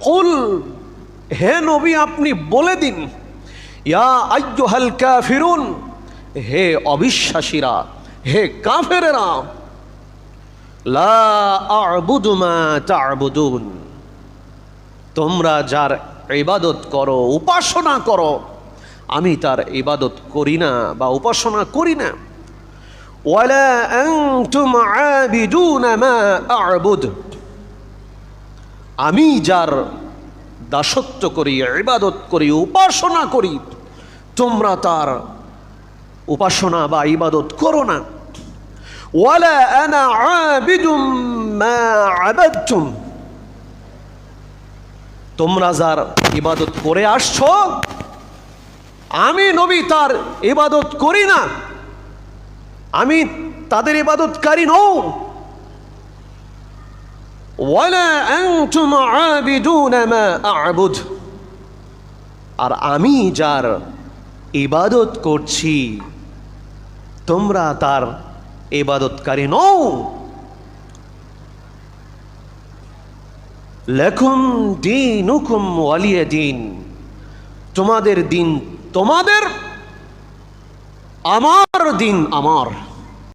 কুল, হে নবী আপনি বলে দিন, ইয়া আইয়ুহাল কাফিরুন, হে অবিশ্বাসীরা, হে কাফেরেরা, লা আ'বুদু মা তা'বুদুন, তোমরা যার ইবাদত করো, উপাসনা করো, আমি তার ইবাদত করি না বা উপাসনা করি না। ওয়ালা আনতুম আবিদুনা মা আ'বুদ, আমি যার দাসত্ব করি, ইবাদত করি, উপাসনা করি, তোমরা তার উপাসনা বা ইবাদত করো না। ওয়ালা আনা আবিদুম মা আবাদতুম, তোমরা যার ইবাদত করে আসছো, আমি নবী তার ইবাদত করি না, আমি তাদের ইবাদতকারী নও। ওয়ালা আনতুম আবিদুনা মা আ'বুদ, আর আমি যার ইবাদত করছি তোমরা তার ইবাদতকারী নও। লাকুম দীনুকুম ওয়ালিয়া দীন, তোমাদের দিন তোমাদের, আমার দিন আমার।